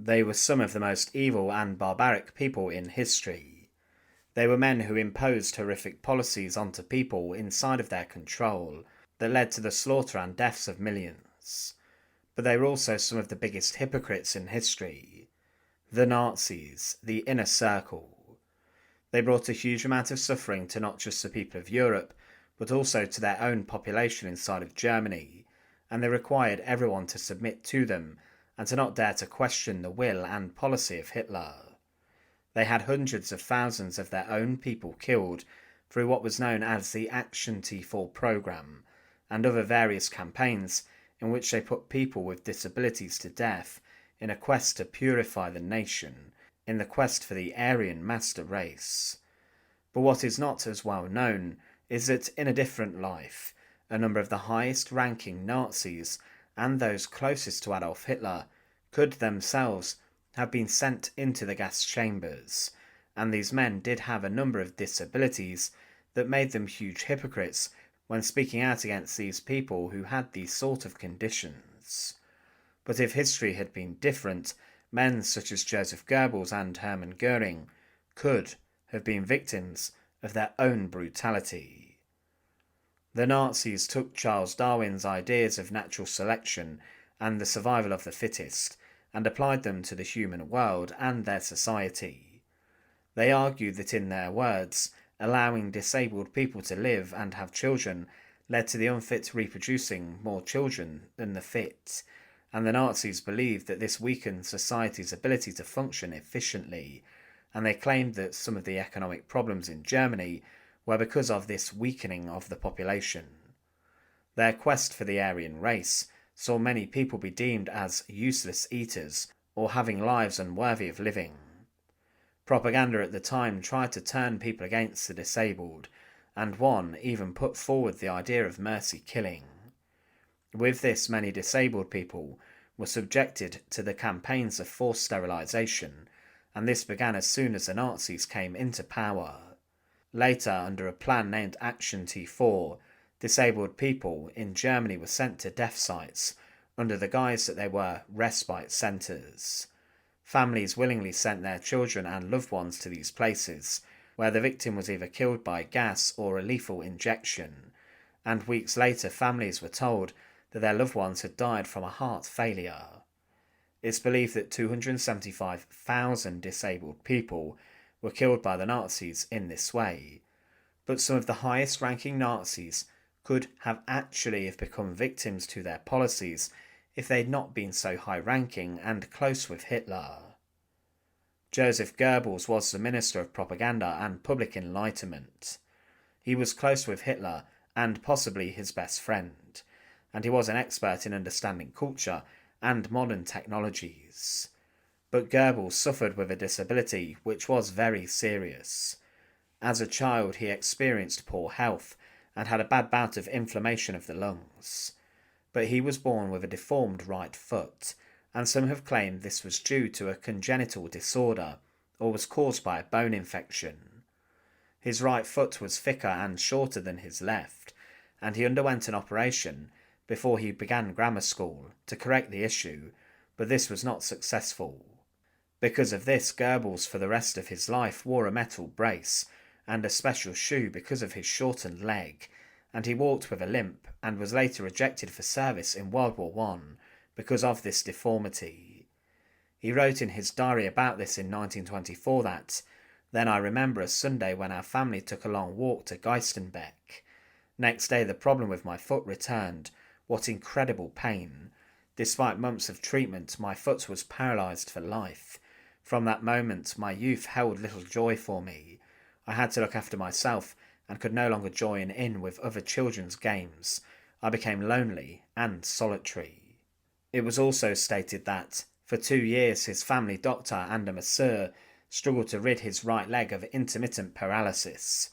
They were some of the most evil and barbaric people in history. They were men who imposed horrific policies onto people inside of their control that led to the slaughter and deaths of millions. But they were also some of the biggest hypocrites in history. The Nazis, the inner circle. They brought a huge amount of suffering to not just the people of Europe, but also to their own population inside of Germany, and they required everyone to submit to them and to not dare to question the will and policy of Hitler. They had hundreds of thousands of their own people killed through what was known as the Action T4 program and other various campaigns in which they put people with disabilities to death in a quest to purify the nation, in the quest for the Aryan master race. But what is not as well known is that in a different life, a number of the highest ranking Nazis and those closest to Adolf Hitler could themselves have been sent into the gas chambers, and these men did have a number of disabilities that made them huge hypocrites when speaking out against these people who had these sort of conditions. But if history had been different, men such as Joseph Goebbels and Hermann Goring could have been victims of their own brutality. The Nazis took Charles Darwin's ideas of natural selection and the survival of the fittest and applied them to the human world and their society. They argued that, in their words, allowing disabled people to live and have children led to the unfit reproducing more children than the fit, and the Nazis believed that this weakened society's ability to function efficiently, and they claimed that some of the economic problems in Germany were because of this weakening of the population. Their quest for the Aryan race saw many people be deemed as useless eaters or having lives unworthy of living. Propaganda at the time tried to turn people against the disabled, and one even put forward the idea of mercy killing. With this, many disabled people were subjected to the campaigns of forced sterilisation, and this began as soon as the Nazis came into power. Later, under a plan named Action T4, disabled people in Germany were sent to death sites under the guise that they were respite centres. Families willingly sent their children and loved ones to these places, where the victim was either killed by gas or a lethal injection, and weeks later families were told that their loved ones had died from a heart failure. It's believed that 275,000 disabled people were killed by the Nazis in this way, but some of the highest ranking Nazis could have actually have become victims to their policies if they'd not been so high-ranking and close with Hitler. Joseph Goebbels was the Minister of Propaganda and Public Enlightenment. He was close with Hitler and possibly his best friend, and he was an expert in understanding culture and modern technologies. But Goebbels suffered with a disability which was very serious. As a child, he experienced poor health and had a bad bout of inflammation of the lungs. But he was born with a deformed right foot, and some have claimed this was due to a congenital disorder or was caused by a bone infection. His right foot was thicker and shorter than his left, and he underwent an operation before he began grammar school to correct the issue, but this was not successful. Because of this, Goebbels for the rest of his life wore a metal brace and a special shoe because of his shortened leg, and he walked with a limp and was later rejected for service in World War I because of this deformity. He wrote in his diary about this in 1924 that, "Then I remember a Sunday when our family took a long walk to Geistenbeck. Next day the problem with my foot returned. What incredible pain. Despite months of treatment, my foot was paralysed for life. From that moment, my youth held little joy for me. I had to look after myself and could no longer join in with other children's games. I became lonely and solitary." It was also stated that, for 2 years, his family doctor and a masseur struggled to rid his right leg of intermittent paralysis.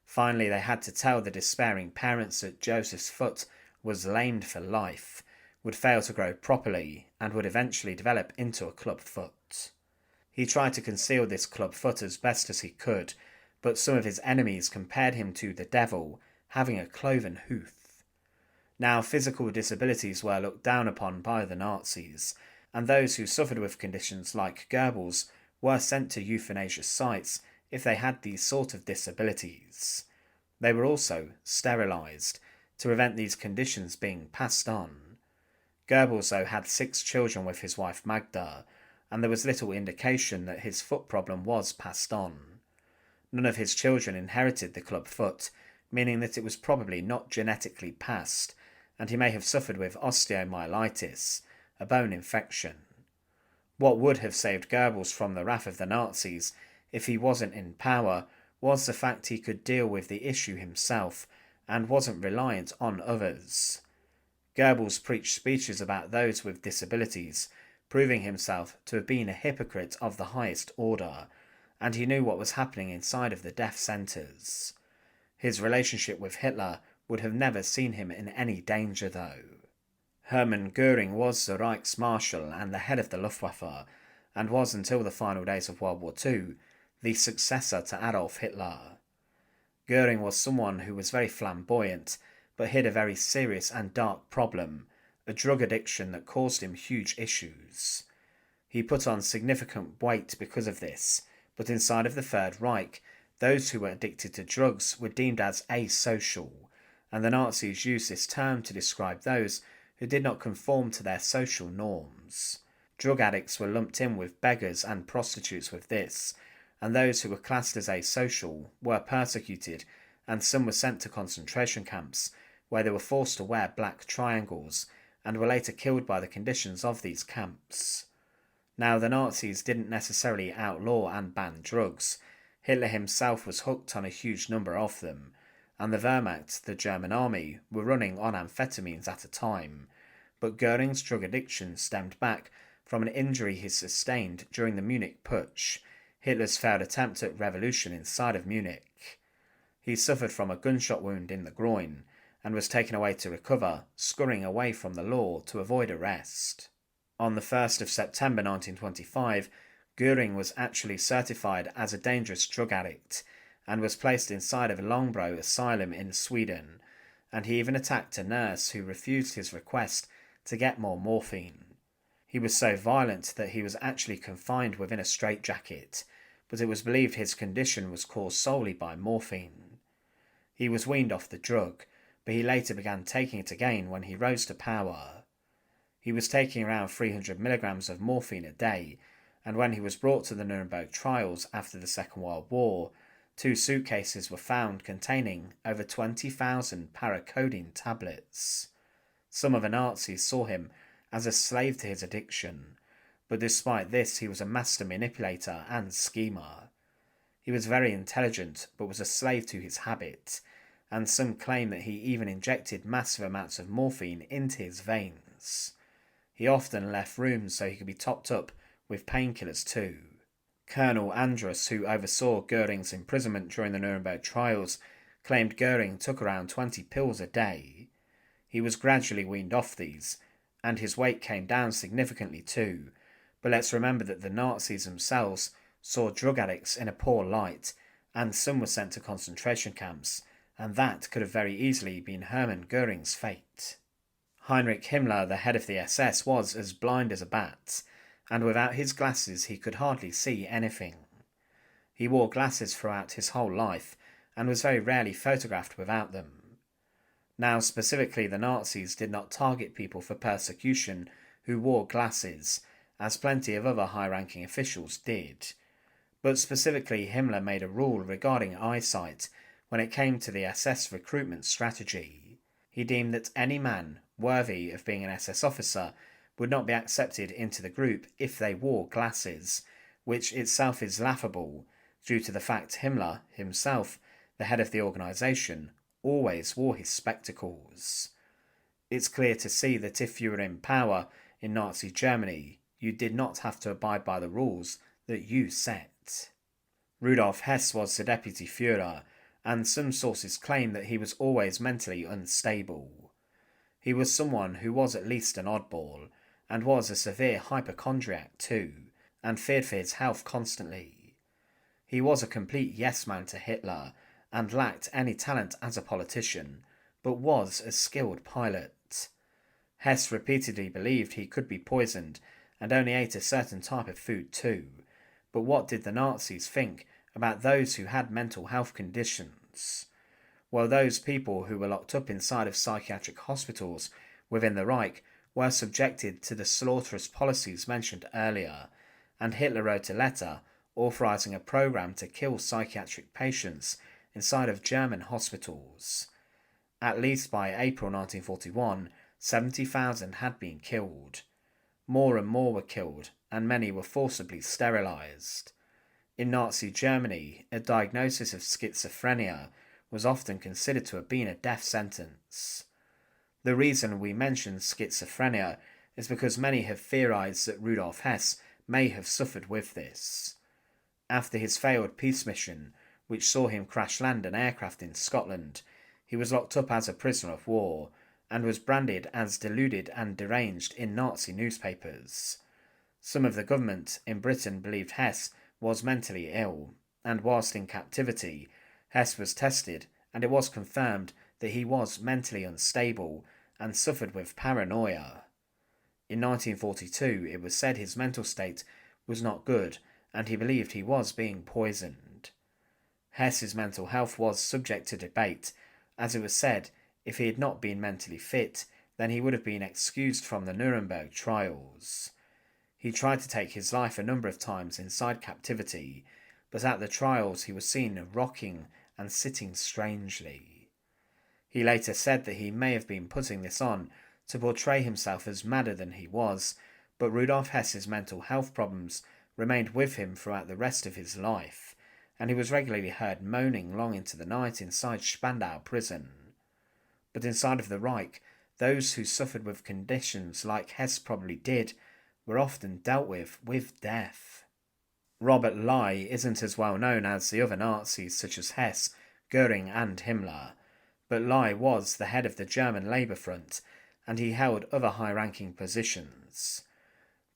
Finally, they had to tell the despairing parents that Joseph's foot was lamed for life, would fail to grow properly, and would eventually develop into a club foot. He tried to conceal this club foot as best as he could, but some of his enemies compared him to the devil, having a cloven hoof. Now, physical disabilities were looked down upon by the Nazis, and those who suffered with conditions like Goebbels were sent to euthanasia sites if they had these sort of disabilities. They were also sterilised to prevent these conditions being passed on. Goebbels, though, had 6 children with his wife Magda, and there was little indication that his foot problem was passed on. None of his children inherited the club foot, meaning that it was probably not genetically passed, and he may have suffered with osteomyelitis, a bone infection. What would have saved Goebbels from the wrath of the Nazis if he wasn't in power was the fact he could deal with the issue himself and wasn't reliant on others. Goebbels preached speeches about those with disabilities, proving himself to have been a hypocrite of the highest order, and he knew what was happening inside of the death centres. His relationship with Hitler would have never seen him in any danger, though. Hermann Goring was the Reichsmarshal and the head of the Luftwaffe, and was until the final days of World War II the successor to Adolf Hitler. Göring was someone who was very flamboyant, but hid a very serious and dark problem, a drug addiction that caused him huge issues. He put on significant weight because of this, but inside of the Third Reich, those who were addicted to drugs were deemed as asocial, and the Nazis used this term to describe those who did not conform to their social norms. Drug addicts were lumped in with beggars and prostitutes with this, and those who were classed as asocial were persecuted, and some were sent to concentration camps, where they were forced to wear black triangles, and were later killed by the conditions of these camps. Now, the Nazis didn't necessarily outlaw and ban drugs. Hitler himself was hooked on a huge number of them, and the Wehrmacht, the German army, were running on amphetamines at a time, but Göring's drug addiction stemmed back from an injury he sustained during the Munich Putsch, Hitler's failed attempt at revolution inside of Munich. He suffered from a gunshot wound in the groin, and was taken away to recover, scurrying away from the law to avoid arrest. On the 1st of September 1925, Göring was actually certified as a dangerous drug addict, and was placed inside of a Långbro asylum in Sweden, and he even attacked a nurse who refused his request to get more morphine. He was so violent that he was actually confined within a straitjacket, but it was believed his condition was caused solely by morphine. He was weaned off the drug, but he later began taking it again when he rose to power. He was taking around 300 milligrams of morphine a day, and when he was brought to the Nuremberg trials after the Second World War, 2 suitcases were found containing over 20,000 paracodeine tablets. Some of the Nazis saw him as a slave to his addiction, but despite this he was a master manipulator and schemer. He was very intelligent, but was a slave to his habit, and some claim that he even injected massive amounts of morphine into his veins. He often left rooms so he could be topped up with painkillers too. Colonel Andrus, who oversaw Göring's imprisonment during the Nuremberg trials, claimed Göring took around 20 pills a day. He was gradually weaned off these, and his weight came down significantly too, but let's remember that the Nazis themselves saw drug addicts in a poor light, and some were sent to concentration camps, and that could have very easily been Hermann Göring's fate. Heinrich Himmler, the head of the SS, was as blind as a bat, and without his glasses he could hardly see anything. He wore glasses throughout his whole life, and was very rarely photographed without them. Now, specifically, the Nazis did not target people for persecution who wore glasses, as plenty of other high-ranking officials did. But specifically, Himmler made a rule regarding eyesight when it came to the SS recruitment strategy. He deemed that any man worthy of being an SS officer would not be accepted into the group if they wore glasses, which itself is laughable due to the fact Himmler himself, the head of the organisation, always wore his spectacles. It's clear to see that if you were in power in Nazi Germany, you did not have to abide by the rules that you set. Rudolf Hess was the deputy Führer, and some sources claim that he was always mentally unstable. He was someone who was at least an oddball, and was a severe hypochondriac too, and feared for his health constantly. He was a complete yes-man to Hitler, and lacked any talent as a politician, but was a skilled pilot. Hess repeatedly believed he could be poisoned, and only ate a certain type of food too. But what did the Nazis think about those who had mental health conditions? Well, those people who were locked up inside of psychiatric hospitals within the Reich were subjected to the slaughterous policies mentioned earlier, and Hitler wrote a letter authorising a programme to kill psychiatric patients inside of German hospitals. At least by April 1941, 70,000 had been killed. More and more were killed, and many were forcibly sterilised. In Nazi Germany, a diagnosis of schizophrenia was often considered to have been a death sentence. The reason we mention schizophrenia is because many have theorised that Rudolf Hess may have suffered with this. After his failed peace mission, which saw him crash land an aircraft in Scotland, he was locked up as a prisoner of war and was branded as deluded and deranged in Nazi newspapers. Some of the government in Britain believed Hess was mentally ill, and whilst in captivity, Hess was tested and it was confirmed that he was mentally unstable and suffered with paranoia. In 1942, it was said his mental state was not good and he believed he was being poisoned. Hess's mental health was subject to debate, as it was said if he had not been mentally fit, then he would have been excused from the Nuremberg trials. He tried to take his life a number of times inside captivity, but at the trials he was seen rocking and sitting strangely. He later said that he may have been putting this on to portray himself as madder than he was, but Rudolf Hess's mental health problems remained with him throughout the rest of his life, and he was regularly heard moaning long into the night inside Spandau prison. But inside of the Reich, those who suffered with conditions like Hess probably did were often dealt with death. Robert Ley isn't as well known as the other Nazis such as Hess, Göring and Himmler, but Ley was the head of the German Labour Front and he held other high-ranking positions.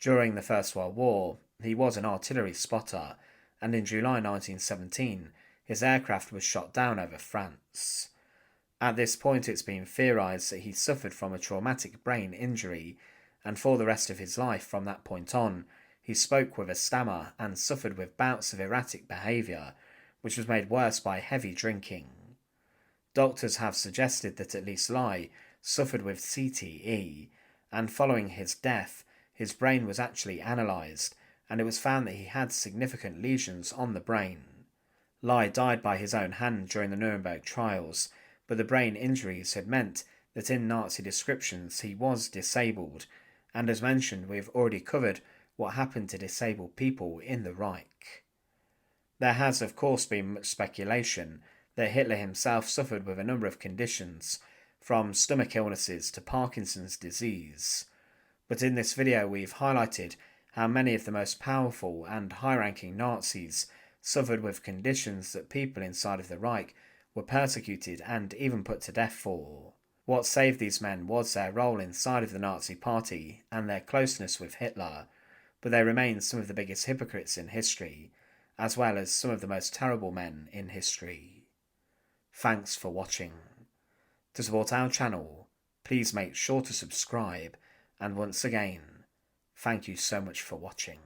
During the First World War, he was an artillery spotter, and in July 1917, his aircraft was shot down over France. At this point, it's been theorised that he suffered from a traumatic brain injury, and for the rest of his life from that point on, he spoke with a stammer and suffered with bouts of erratic behaviour, which was made worse by heavy drinking. Doctors have suggested that at least Ley suffered with CTE, and following his death, his brain was actually analysed, and it was found that he had significant lesions on the brain. Ley died by his own hand during the Nuremberg trials, but the brain injuries had meant that in Nazi descriptions he was disabled, and as mentioned, we have already covered what happened to disabled people in the Reich. There has of course been much speculation that Hitler himself suffered with a number of conditions, from stomach illnesses to Parkinson's disease, but in this video we've highlighted how many of the most powerful and high-ranking Nazis suffered with conditions that people inside of the Reich were persecuted and even put to death for. What saved these men was their role inside of the Nazi Party and their closeness with Hitler, but they remain some of the biggest hypocrites in history, as well as some of the most terrible men in history. Thanks for watching. To support our channel, please make sure to subscribe, and once again, thank you so much for watching.